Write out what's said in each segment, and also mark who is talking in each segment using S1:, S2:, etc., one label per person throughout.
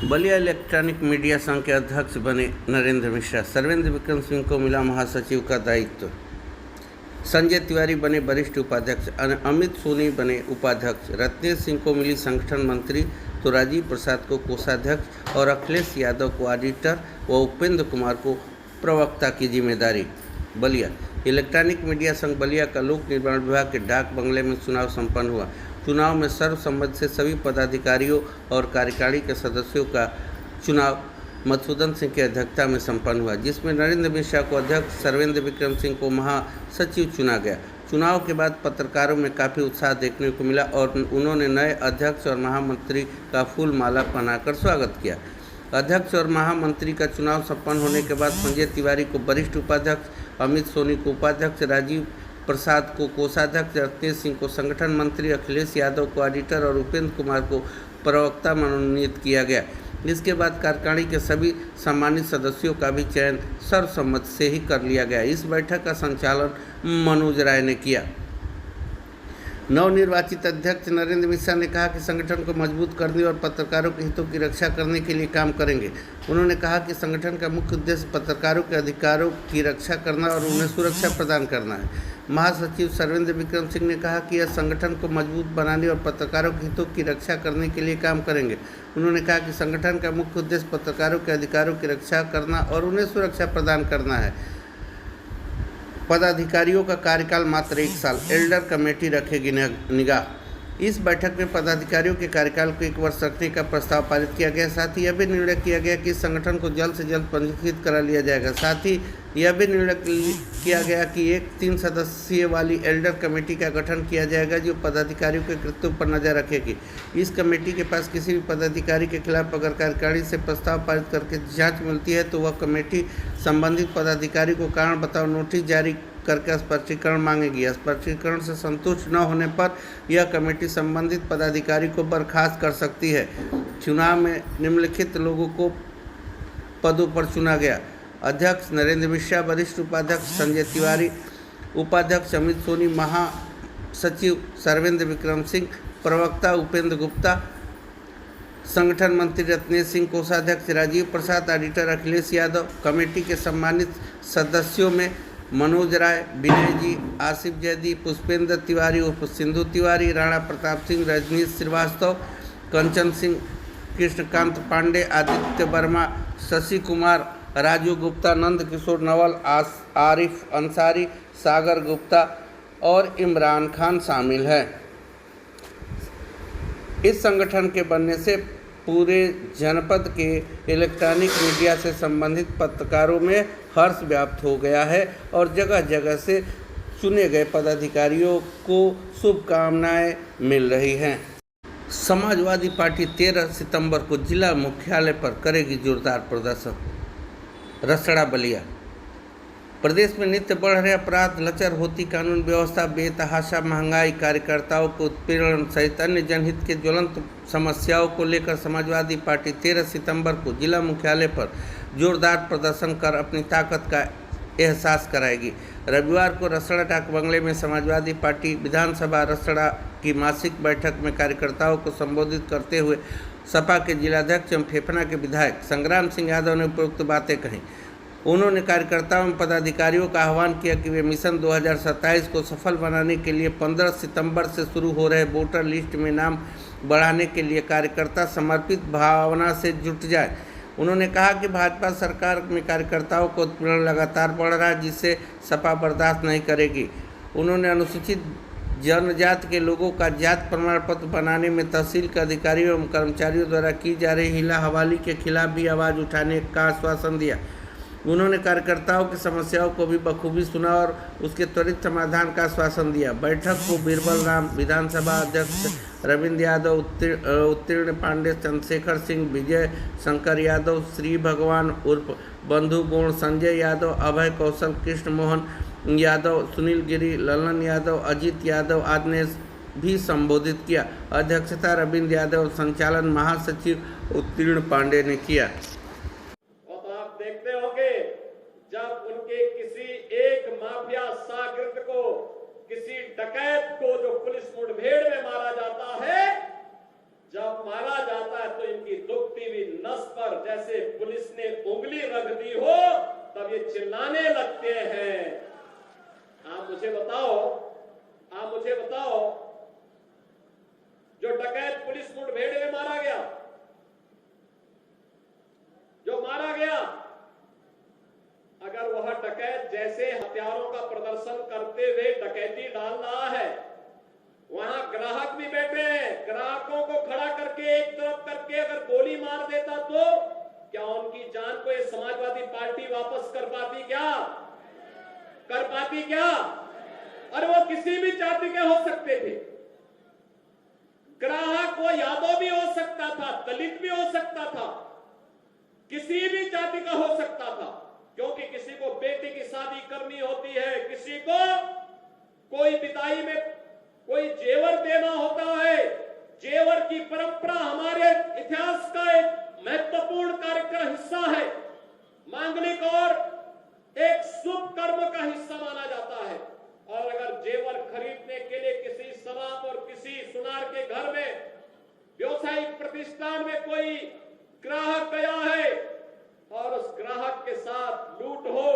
S1: Ballia electronic media संघ के अध्यक्ष बने नरेंद्र मिश्रा। सर्वेंद्र विक्रम सिंह को मिला महासचिव का दायित्व। संजय तिवारी बने वरिष्ठ उपाध्यक्ष। अमित सोनी बने उपाध्यक्ष। रत्नेश सिंह को मिली संगठन मंत्री तो राजीव प्रसाद को कोषाध्यक्ष और अखिलेश यादव को ऑडिटर व उपेंद्र कुमार को प्रवक्ता की जिम्मेदारी। बलिया इलेक्ट्रॉनिक मीडिया संघ बलिया का लोक निर्माण विभाग के डाक बंगले में चुनाव संपन्न हुआ। चुनाव में सर्वसम्मति से सभी पदाधिकारियों और कार्यकारिणी के सदस्यों का चुनाव मधुसूदन सिंह की अध्यक्षता में संपन्न हुआ, जिसमें नरेंद्र मिश्रा को अध्यक्ष, सर्वेंद्र विक्रम सिंह को महासचिव चुना गया। चुनाव के बाद पत्रकारों में काफ़ी उत्साह देखने को मिला और उन्होंने नए अध्यक्ष और महामंत्री का फूल माला पहनाकर स्वागत किया। अध्यक्ष और महामंत्री का चुनाव संपन्न होने के बाद संजय तिवारी को वरिष्ठ उपाध्यक्ष, अमित सोनी को उपाध्यक्ष, राजीव प्रसाद को कोषाध्यक्ष, रत्नेश सिंह को संगठन मंत्री, अखिलेश यादव को ऑडिटर और उपेंद्र कुमार को प्रवक्ता मनोनीत किया गया। इसके बाद कार्यकारिणी के सभी सम्मानित सदस्यों का भी चयन सर्वसम्मति से ही कर लिया गया। इस बैठक का संचालन मनोज राय ने किया। नवनिर्वाचित अध्यक्ष नरेंद्र मिश्रा ने कहा कि संगठन को मजबूत करने और पत्रकारों के हितों की रक्षा करने के लिए काम करेंगे। उन्होंने कहा कि संगठन का मुख्य उद्देश्य पत्रकारों के अधिकारों की रक्षा करना और उन्हें सुरक्षा प्रदान करना है। महासचिव सर्वेंद्र विक्रम सिंह ने कहा कि यह संगठन को मजबूत बनाने और पत्रकारों के हितों की रक्षा करने के लिए काम करेंगे। उन्होंने कहा कि संगठन का मुख्य उद्देश्य पत्रकारों के अधिकारों की रक्षा करना और उन्हें सुरक्षा प्रदान करना है। पदाधिकारियों का कार्यकाल मात्र 1 साल। एल्डर कमेटी रखेगी निगाह। इस बैठक में पदाधिकारियों के कार्यकाल को 1 वर्ष रखने का प्रस्ताव पारित किया गया। साथ ही यह भी निर्णय किया गया कि इस संगठन को जल्द से जल्द पंजीकृत करा लिया जाएगा। साथ ही यह भी निर्णय किया गया कि एक 3 सदस्यीय वाली एल्डर कमेटी का गठन किया जाएगा जो पदाधिकारियों के कृत्यों पर नजर रखेगी। इस कमेटी के पास किसी भी पदाधिकारी के खिलाफ अगर कार्यकारिणी से प्रस्ताव पारित करके जांच मिलती है तो वह कमेटी संबंधित पदाधिकारी को कारण बताओ नोटिस जारी करके स्पष्टीकरण मांगेगी। स्पष्टीकरण से संतुष्ट न होने पर यह कमेटी संबंधित पदाधिकारी को बर्खास्त कर सकती है। चुनाव में निम्नलिखित लोगों को पदों पर चुना गया। अध्यक्ष नरेंद्र मिश्रा, वरिष्ठ उपाध्यक्ष संजय तिवारी, उपाध्यक्ष अमित सोनी, महासचिव सर्वेंद्र विक्रम सिंह, प्रवक्ता उपेंद्र गुप्ता, संगठन मंत्री रत्नेश सिंह, कोषाध्यक्ष राजीव प्रसाद, ऑडिटर अखिलेश यादव। कमेटी के सम्मानित सदस्यों में मनोज राय, विनय जी, आसिफ जैदी, पुष्पेंद्र तिवारी उर्फ सिंधु तिवारी, राणा प्रताप सिंह, रजनीश श्रीवास्तव, कंचन सिंह, कृष्णकांत पांडे, आदित्य वर्मा, शशि कुमार, राजू गुप्ता, नंद किशोर नवल, आरिफ अंसारी, सागर गुप्ता और इमरान खान शामिल हैं। इस संगठन के बनने से पूरे जनपद के इलेक्ट्रॉनिक मीडिया से संबंधित पत्रकारों में हर्ष व्याप्त हो गया है और जगह जगह से चुने गए पदाधिकारियों को शुभकामनाएं मिल रही हैं। समाजवादी पार्टी 13 सितंबर को जिला मुख्यालय पर करेगी जोरदार प्रदर्शन। रसड़ा बलिया। प्रदेश में नित्य बढ़ रहे अपराध, लचर होती कानून व्यवस्था, बेतहाशा महंगाई, कार्यकर्ताओं को उत्पीड़न सहित अन्य जनहित के ज्वलंत समस्याओं को लेकर समाजवादी पार्टी 13 सितंबर को जिला मुख्यालय पर जोरदार प्रदर्शन कर अपनी ताकत का एहसास कराएगी। रविवार को रसड़ा डाक बंगले में समाजवादी पार्टी विधानसभा रसड़ा की मासिक बैठक में कार्यकर्ताओं को संबोधित करते हुए सपा के जिलाध्यक्ष एवं फेफना के विधायक संग्राम सिंह यादव ने उपरोक्त बातें कहीं। उन्होंने कार्यकर्ताओं एवं पदाधिकारियों का आह्वान किया कि वे मिशन 2027 को सफल बनाने के लिए 15 सितंबर से शुरू हो रहे वोटर लिस्ट में नाम बढ़ाने के लिए कार्यकर्ता समर्पित भावना से जुट जाए। उन्होंने कहा कि भाजपा सरकार में कार्यकर्ताओं को उत्पीड़न लगातार बढ़ रहा है, जिससे सपा बर्दाश्त नहीं करेगी। उन्होंने अनुसूचित जनजाति के लोगों का जात प्रमाण पत्र बनाने में तहसील के अधिकारियों एवं कर्मचारियों द्वारा की जा रही हिला हवाली के खिलाफ भी आवाज़ उठाने का आश्वासन दिया। उन्होंने कार्यकर्ताओं की समस्याओं को भी बखूबी सुना और उसके त्वरित समाधान का आश्वासन दिया। बैठक को बीरबल राम, विधानसभा अध्यक्ष रविंद्र यादव, उत्तीर्ण पांडे, चंद्रशेखर सिंह, विजय शंकर यादव, श्री भगवान उर्फ बंधु गुण, संजय यादव, अभय कौशल, कृष्ण मोहन यादव, सुनील गिरी, ललन यादव, अजीत यादव आदि ने भी संबोधित किया। अध्यक्षता रविंद्र यादव, संचालन महासचिव उत्तीर्ण पांडे ने किया।
S2: देखते होंगे जब उनके किसी एक माफिया सागिर्द को, किसी डकैत को जो पुलिस मुठभेड़ में मारा जाता है, जब मारा जाता है तो इनकी दुखती हुई नस गर्दी हो तब ये चिल्लाने लगते हैं। आप मुझे बताओ, जो डकैत पुलिस मुठभेड़ में मारा गया, अगर वह डकैत जैसे हथियारों का प्रदर्शन करते हुए डकैती डाल रहा है, वहां ग्राहक भी बैठे हैं, ग्राहकों को खड़ा करके एक तरफ करके अगर गोली मार देता तो क्या उनकी जान को ये समाजवादी पार्टी वापस कर पाती क्या? और वो किसी भी जाति के हो सकते थे। ग्राहक वो यादव भी हो सकता था, दलित भी हो सकता था, किसी भी जाति का हो सकता था, क्योंकि किसी को बेटे की शादी करनी होती है, किसी को कोई विदाई में कोई जेवर देना होता है। जेवर की परंपरा हमारे इतिहास का एक महत्वपूर्ण कार्यक्रम हिस्सा है, मांगलिक और एक शुभ कर्म का हिस्सा माना जाता है। और अगर जेवर खरीदने के लिए किसी शराब और किसी सुनार के घर में व्यवसायिक प्रतिष्ठान में कोई ग्राहक गया है और उस ग्राहक के साथ लूट हो,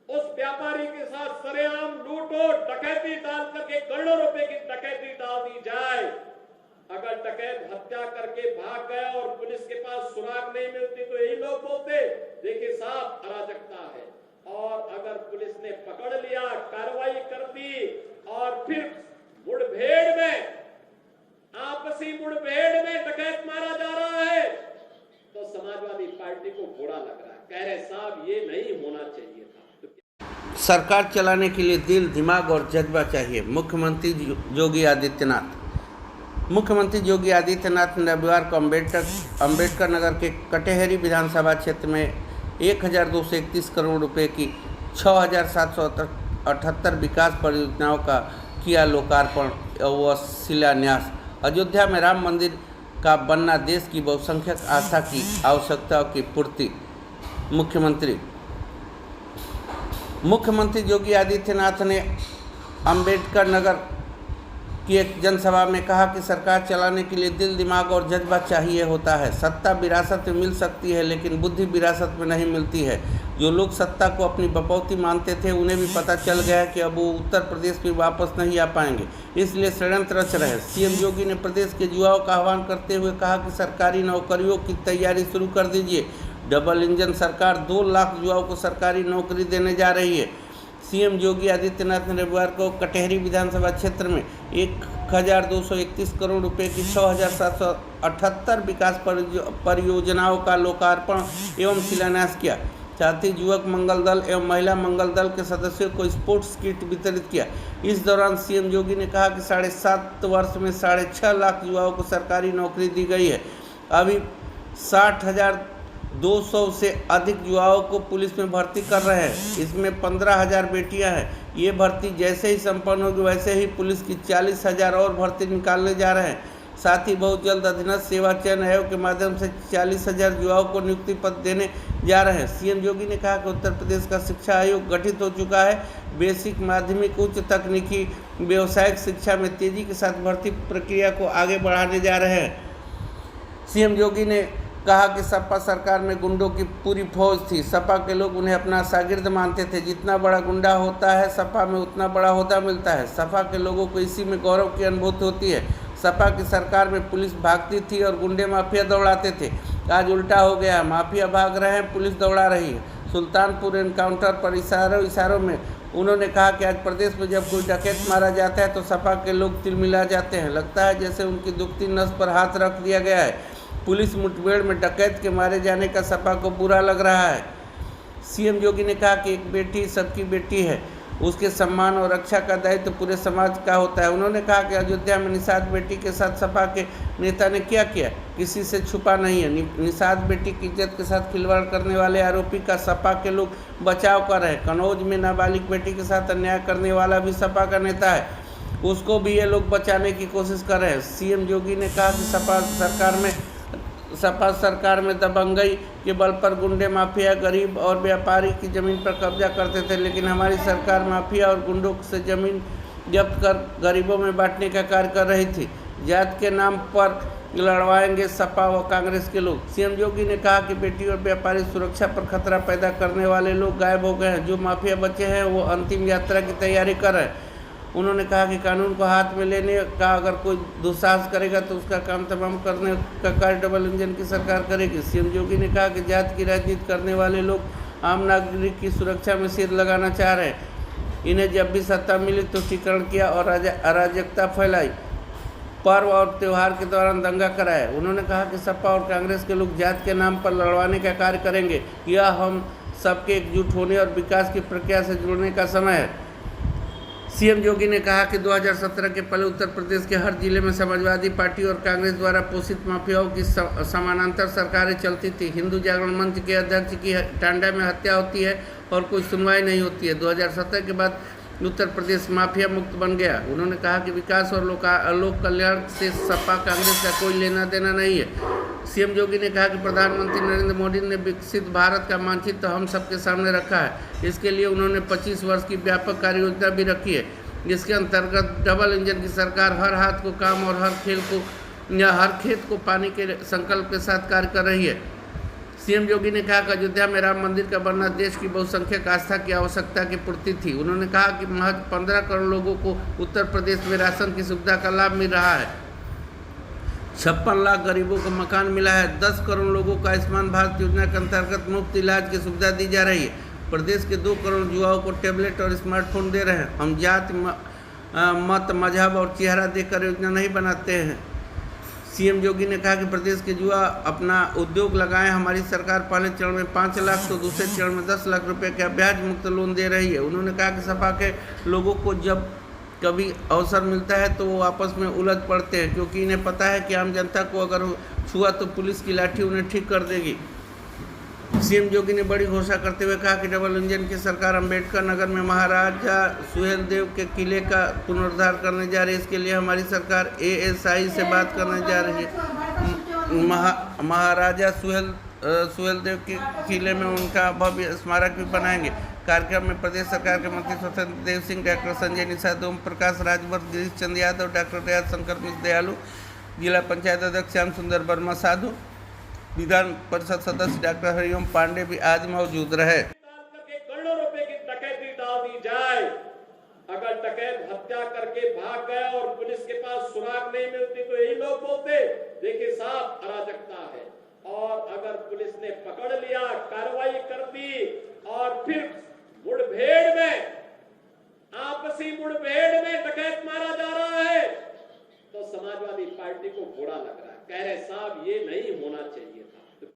S2: उस व्यापारी के साथ सरेआम लूट हो, डकैती डाल करके करोड़ों रुपए की डकैती डाल दी जाए, अगर डकैत हत्या करके भाग गया और पुलिस के पास सुराग नहीं मिलती तो यही लोग बोलते देखिए साहब अराजकता है। और अगर पुलिस ने पकड़ लिया, कार्रवाई कर दी और फिर मुठभेड़ में, आपसी मुठभेड़ में डकैत मारा जा रहा है तो समाजवादी पार्टी को बुरा लग रहा है, कह रहे साहब ये नहीं होना चाहिए था।
S1: सरकार चलाने के लिए दिल, दिमाग और जज्बा चाहिए, मुख्यमंत्री योगी आदित्यनाथ ने रविवार को अंबेडकर नगर के कटेहरी विधानसभा क्षेत्र में 1231 करोड़ रुपए की 6778 विकास परियोजनाओं का किया लोकार्पण व शिलान्यास। अयोध्या में राम मंदिर का बनना देश की बहुसंख्यक आस्था की आवश्यकताओं की पूर्ति। मुख्यमंत्री योगी आदित्यनाथ ने अंबेडकर नगर की एक जनसभा में कहा कि सरकार चलाने के लिए दिल, दिमाग और जज्बा चाहिए होता है। सत्ता विरासत में मिल सकती है लेकिन बुद्धि विरासत में नहीं मिलती है। जो लोग सत्ता को अपनी बपौती मानते थे उन्हें भी पता चल गया कि अब वो उत्तर प्रदेश में वापस नहीं आ पाएंगे, इसलिए षड्यंत्र रच रहे। सीएम योगी ने प्रदेश के युवाओं का आह्वान करते हुए कहा कि सरकारी नौकरियों की तैयारी शुरू कर दीजिए। डबल इंजन सरकार 2 लाख युवाओं को सरकारी नौकरी देने जा रही है। सीएम योगी आदित्यनाथ ने रविवार को कटेहरी विधानसभा क्षेत्र में 1231 करोड़ रुपए की 6778 विकास परियोजनाओं का लोकार्पण एवं शिलान्यास किया। साथ ही युवक मंगल दल एवं महिला मंगल दल के सदस्यों को स्पोर्ट्स किट वितरित किया। इस दौरान सीएम योगी ने कहा कि 7.5 वर्ष में 6.5 लाख युवाओं को सरकारी नौकरी दी गई है। अभी 60,200 से अधिक युवाओं को पुलिस में भर्ती कर रहे हैं, इसमें 15,000 बेटियां हैं। ये भर्ती जैसे ही संपन्न होगी वैसे ही पुलिस की 40,000 और भर्ती निकालने जा रहे हैं। साथ ही बहुत जल्द अधीनस्थ सेवा चयन आयोग के माध्यम से 40,000 युवाओं को नियुक्ति पत्र देने जा रहे हैं। सीएम योगी ने कहा कि उत्तर प्रदेश का शिक्षा आयोग गठित हो चुका है। बेसिक, माध्यमिक, उच्च तकनीकी, व्यावसायिक शिक्षा में तेजी के साथ भर्ती प्रक्रिया को आगे बढ़ाने जा रहे हैं। सीएम योगी ने कहा कि सपा सरकार में गुंडों की पूरी फौज थी। सपा के लोग उन्हें अपना शागिर्द मानते थे। जितना बड़ा गुंडा होता है सपा में उतना बड़ा ओहदा मिलता है। सपा के लोगों को इसी में गौरव की अनुभूति होती है। सपा की सरकार में पुलिस भागती थी और गुंडे माफिया दौड़ाते थे। आज उल्टा हो गया, माफिया भाग रहे हैं, पुलिस दौड़ा रही है। सुल्तानपुर एनकाउंटर पर इशारों में उन्होंने कहा कि आज प्रदेश में जब कोई डकैत मारा जाता है तो सपा के लोग तिलमिला जाते हैं। लगता है जैसे उनकी दुखती नस पर हाथ रख दिया गया है। पुलिस मुठभेड़ में डकैत के मारे जाने का सपा को बुरा लग रहा है। सीएम योगी ने कहा कि एक बेटी सबकी बेटी है, उसके सम्मान और रक्षा का दायित्व पूरे समाज का होता है। उन्होंने कहा कि अयोध्या में निषाद बेटी के साथ सपा के नेता ने क्या किया, किसी से छुपा नहीं है। निषाद बेटी की इज्जत के साथ खिलवाड़ करने वाले आरोपी का सपा के लोग बचाव कर रहे हैं। कन्नौज में नाबालिग बेटी के साथ अन्याय करने वाला भी सपा का नेता है, उसको भी ये लोग बचाने की कोशिश कर रहे हैं। सीएम योगी ने कहा कि सपा सरकार में दबंगई के बल पर गुंडे, माफिया, गरीब और व्यापारी की ज़मीन पर कब्जा करते थे, लेकिन हमारी सरकार माफिया और गुंडों से ज़मीन जब्त कर गरीबों में बांटने का कार्य कर रही थी। जात के नाम पर लड़वाएंगे सपा व कांग्रेस के लोग। सीएम योगी ने कहा कि बेटी और व्यापारी सुरक्षा पर खतरा पैदा करने वाले लोग गायब हो गए हैं। जो माफिया बचे हैं वो अंतिम यात्रा की तैयारी कर रहे हैं। उन्होंने कहा कि कानून को हाथ में लेने का अगर कोई दुस्साहस करेगा तो उसका काम तमाम करने का कार्य डबल इंजन की सरकार करेगी। सीएम योगी ने कहा कि जाति की राजनीति करने वाले लोग आम नागरिक की सुरक्षा में सिर लगाना चाह रहे हैं। इन्हें जब भी सत्ता मिली तुष्टीकरण किया और अराजकता फैलाई, पर्व और त्यौहार के दौरान दंगा कराया। उन्होंने कहा कि सपा और कांग्रेस के लोग जाति के नाम पर लड़वाने का कार्य करेंगे। यह हम सबके एकजुट होने और विकास की प्रक्रिया से जुड़ने का समय है। सीएम योगी ने कहा कि 2017 के पहले उत्तर प्रदेश के हर जिले में समाजवादी पार्टी और कांग्रेस द्वारा पोषित माफियाओं की समानांतर सरकारें चलती थी। हिंदू जागरण मंच के अध्यक्ष की टांडा में हत्या होती है और कोई सुनवाई नहीं होती है। 2017 के बाद उत्तर प्रदेश माफिया मुक्त बन गया। उन्होंने कहा कि विकास और लोक कल्याण से सपा कांग्रेस का कोई लेना देना नहीं है। सीएम योगी ने कहा कि प्रधानमंत्री नरेंद्र मोदी ने विकसित भारत का मानचित्र हम सबके सामने रखा है। इसके लिए उन्होंने 25 वर्ष की व्यापक कार्य योजना भी रखी है। इसके अंतर्गत डबल इंजन की सरकार हर हाथ को काम और हर खेत को पानी के संकल्प के साथ कार्य कर रही है। सीएम योगी ने कहा कि अयोध्या में राम मंदिर का बनना देश की बहुसंख्यक आस्था की आवश्यकता की पूर्ति थी। उन्होंने कहा कि महज 15 करोड़ लोगों को उत्तर प्रदेश में राशन की सुविधा का लाभ मिल रहा है। 56 लाख गरीबों को मकान मिला है। 10 करोड़ लोगों को आयुष्मान भारत योजना के अंतर्गत मुफ्त इलाज की सुविधा दी जा रही है। प्रदेश के 2 करोड़ युवाओं को टैबलेट और स्मार्टफोन दे रहे हैं। हम जाति मत मजहब और चेहरा देखकर योजना नहीं बनाते हैं। सीएम योगी ने कहा कि प्रदेश के युवा अपना उद्योग लगाएं। हमारी सरकार पहले चरण में 5 लाख तो दूसरे चरण में 10 लाख रुपए का ब्याज मुक्त लोन दे रही है। उन्होंने कहा कि सपा के लोगों को जब कभी अवसर मिलता है तो वो आपस में उलझ पड़ते हैं, क्योंकि इन्हें पता है कि आम जनता को अगर छुआ तो पुलिस की लाठी उन्हें ठीक कर देगी। सीएम योगी ने बड़ी घोषणा करते हुए कहा कि डबल इंजन की सरकार अम्बेडकर नगर में महाराजा सुहेलदेव के किले का पुनरुद्धार करने जा रही है। इसके लिए हमारी सरकार ASI से बात करने जा रही है। महाराजा सुहेलदेव के किले में उनका भव्य स्मारक भी बनाएंगे। कार्यक्रम में प्रदेश सरकार के मंत्री स्वतंत्र देव सिंह, डॉक्टर संजय निषाद, ओम प्रकाश राजभर, गिरीश चंद्र यादव, डॉक्टर दयाल शंकर मिश्र दयालु, जिला पंचायत अध्यक्ष श्याम सुंदर वर्मा साधु, विधान परिषद सदस्य डॉक्टर हरिओम पांडे भी आज मौजूद रहे।
S2: करोड़ों रुपए की डकैती डाल दी जाए। अगर डकैत हत्या करके भाग गया और पुलिस के पास सुराग नहीं मिलती तो यही लोग बोलते देखिए साहब अराजकता है। और अगर पुलिस ने पकड़ लिया, कार्रवाई कर दी और फिर